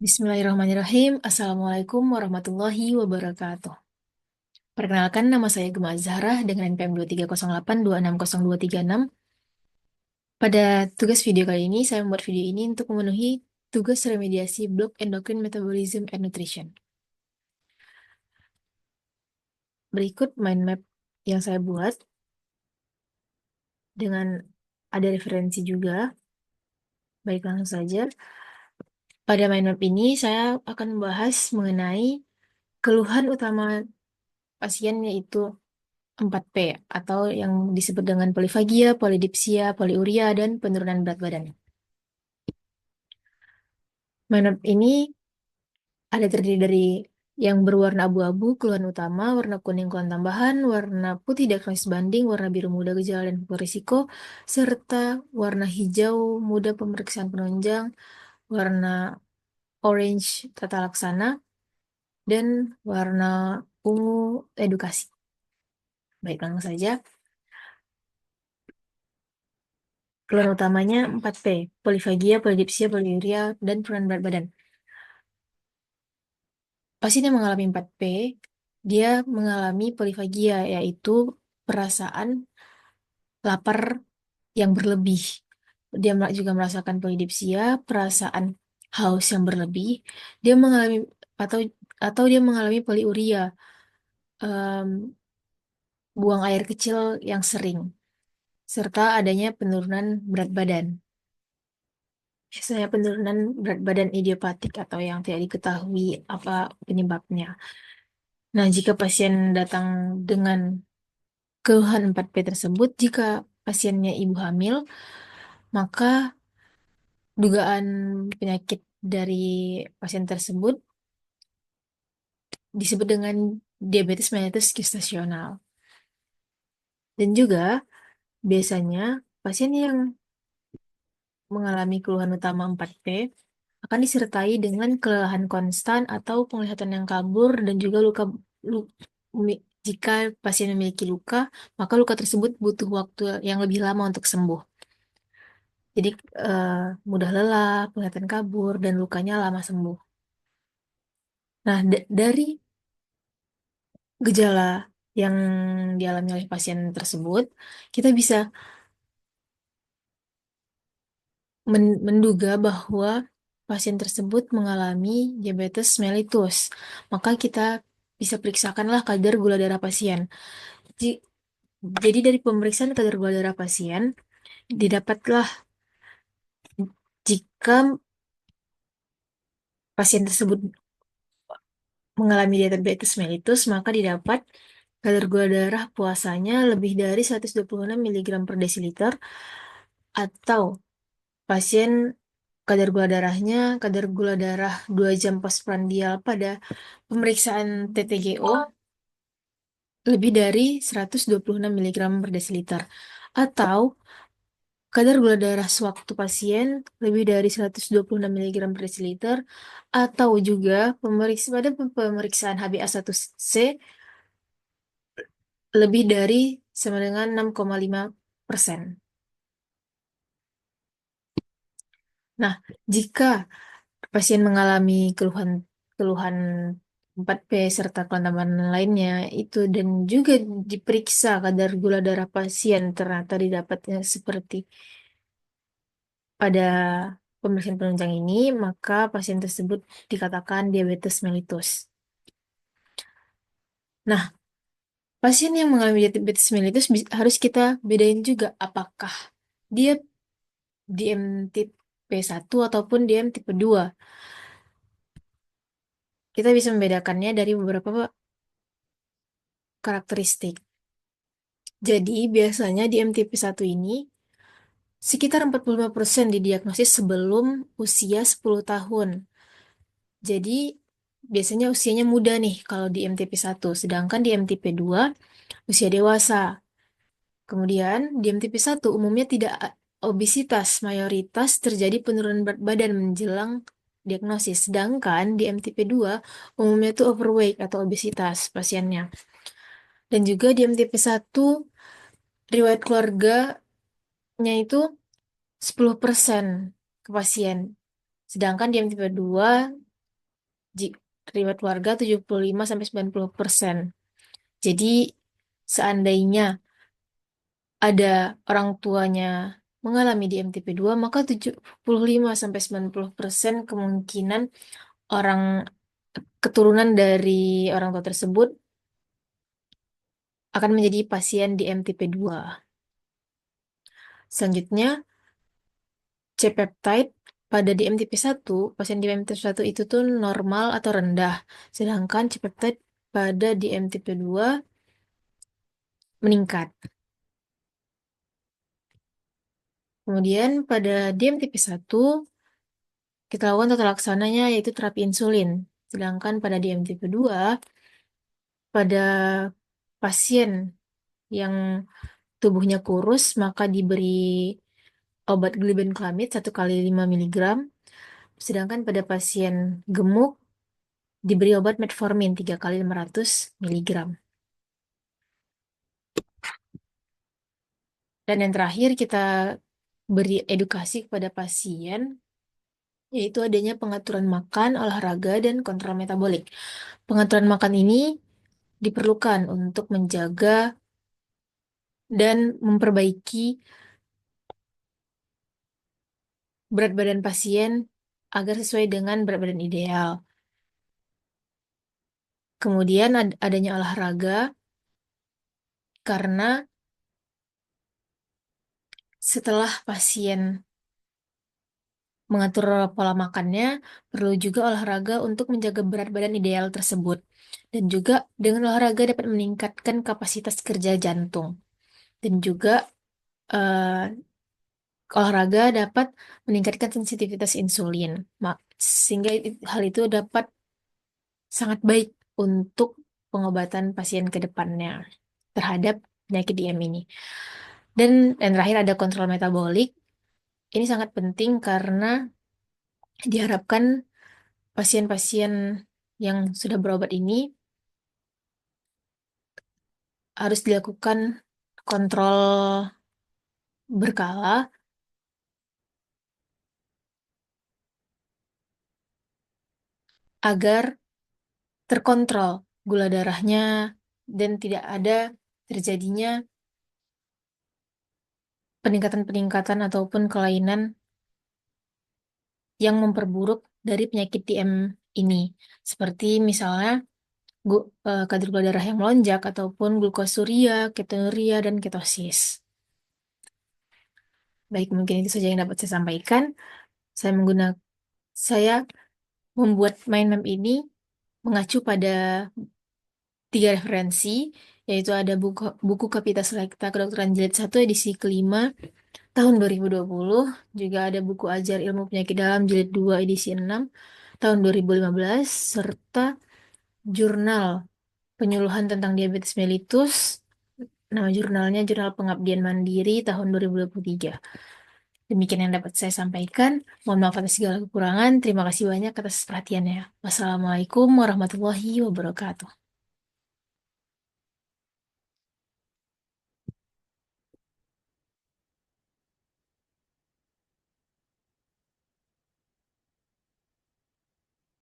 Bismillahirrahmanirrahim. Assalamualaikum warahmatullahi wabarakatuh. Perkenalkan, nama saya Gema Zahra dengan NPM 230826026. Pada tugas video kali ini, saya membuat video ini untuk memenuhi tugas remediasi blok Endocrine Metabolism and Nutrition. Berikut mind map yang saya buat dengan ada referensi juga. Baik, langsung saja. Pada mind map ini, saya akan membahas mengenai keluhan utama pasien, yaitu 4P atau yang disebut dengan polifagia, polidipsia, poliuria, dan penurunan berat badan. Mind ini ada terdiri dari yang berwarna abu-abu, keluhan utama, warna kuning, keluhan tambahan, warna putih, diagnosis banding, warna biru muda, gejala dan faktor risiko, serta warna hijau muda, pemeriksaan penunjang, warna orange, tata laksana, dan warna ungu, edukasi. Baik, langsung saja. Keluhan utamanya 4P, polifagia, polidipsia, poliuria, dan penurunan berat badan. Pasien yang mengalami 4P, dia mengalami polifagia, yaitu perasaan lapar yang berlebih. Dia juga merasakan polidipsia, perasaan haus yang berlebih. Dia mengalami atau atau dia mengalami poliuria, em, buang air kecil yang sering, serta adanya penurunan berat badan. Biasanya penurunan berat badan idiopatik atau yang tidak diketahui apa penyebabnya. Nah, jika pasien datang dengan keluhan 4P tersebut, jika pasiennya ibu hamil, maka dugaan penyakit dari pasien tersebut disebut dengan diabetes mellitus gestasional. Dan juga biasanya pasien yang mengalami keluhan utama 4P akan disertai dengan kelelahan konstan atau penglihatan yang kabur dan juga jika pasien memiliki luka, maka luka tersebut butuh waktu yang lebih lama untuk sembuh. Jadi eh, mudah lelah, penglihatan kabur, dan lukanya lama sembuh. Nah, dari gejala yang dialami oleh pasien tersebut, kita bisa menduga bahwa pasien tersebut mengalami diabetes mellitus. Maka kita bisa periksakanlah kadar gula darah pasien. Ji- Jadi dari pemeriksaan kadar gula darah pasien, didapatlah jika pasien tersebut mengalami diabetes mellitus, maka didapat kadar gula darah puasanya lebih dari 126 mg per desiliter, atau pasien kadar gula darah 2 jam postprandial pada pemeriksaan TTGO lebih dari 126 mg per desiliter, atau kadar gula darah sewaktu pasien lebih dari 126 mg per desiliter, atau juga pada pemeriksaan HbA1c lebih dari sama dengan 6,5%. Nah, jika pasien mengalami keluhan keluhan 4P serta keluhan tambahan lainnya itu, dan juga diperiksa kadar gula darah pasien ternyata didapatnya seperti pada pemeriksaan penunjang ini, maka pasien tersebut dikatakan diabetes mellitus. Nah, pasien yang mengalami diabetes mellitus harus kita bedain juga apakah dia DM tipe 1 ataupun DM tipe 2. Kita bisa membedakannya dari beberapa karakteristik. Jadi, biasanya di MTP1 ini sekitar 45% didiagnosis sebelum usia 10 tahun. Jadi, biasanya usianya muda nih kalau di MTP1, sedangkan di MTP2 usia dewasa. Kemudian, di MTP1 umumnya tidak obesitas, mayoritas terjadi penurunan berat badan menjelang diagnosis. Sedangkan di MTP2 umumnya itu overweight atau obesitas pasiennya. Dan juga di MTP1 riwayat keluarganya itu 10% ke pasien. Sedangkan di MTP2 Riwayat keluarga 75-90%. Jadi seandainya ada orang tuanya mengalami di MTP2, maka 75-90% kemungkinan orang keturunan dari orang tua tersebut akan menjadi pasien di MTP2. Selanjutnya, C-peptide pada di MTP1, pasien di MTP1 itu tuh normal atau rendah. Sedangkan C-peptide pada di MTP2 meningkat. Kemudian pada di MTP1, kita lakukan tata laksananya yaitu terapi insulin. Sedangkan pada di MTP2, pada pasien yang tubuhnya kurus, maka diberi obat glibenclamid 1 kali 5 mg. Sedangkan pada pasien gemuk, diberi obat metformin 3 kali 500 mg. Dan yang terakhir kita beri edukasi kepada pasien, yaitu adanya pengaturan makan, olahraga, dan kontrol metabolik. Pengaturan makan ini diperlukan untuk menjaga dan memperbaiki berat badan pasien agar sesuai dengan berat badan ideal. Kemudian adanya olahraga karena setelah pasien mengatur pola makannya, perlu juga olahraga untuk menjaga berat badan ideal tersebut. Dan juga dengan olahraga dapat meningkatkan kapasitas kerja jantung. Dan juga eh, olahraga dapat meningkatkan sensitivitas insulin. Sehingga hal itu dapat sangat baik untuk pengobatan pasien ke depannya terhadap penyakit DM ini. Dan yang terakhir ada kontrol metabolik. Ini sangat penting karena diharapkan pasien-pasien yang sudah berobat ini harus dilakukan kontrol berkala agar terkontrol gula darahnya dan tidak ada terjadinya peningkatan-peningkatan ataupun kelainan yang memperburuk dari penyakit DM ini. Seperti misalnya kadar gula darah yang melonjak ataupun glukosuria, ketonuria, dan ketosis. Baik, mungkin itu saja yang dapat saya sampaikan. Saya menggunakan saya membuat mind map ini mengacu pada 3 referensi, yaitu ada buku Kapita Selekta Kedokteran Jilid 1 edisi kelima tahun 2020, juga ada buku Ajar Ilmu Penyakit Dalam Jilid 2 edisi 6 tahun 2015, serta jurnal Penyuluhan tentang Diabetes Mellitus, nama jurnalnya Jurnal Pengabdian Mandiri tahun 2023. Demikian yang dapat saya sampaikan. Mohon maaf atas segala kekurangan. Terima kasih banyak atas perhatiannya. Wassalamualaikum warahmatullahi wabarakatuh.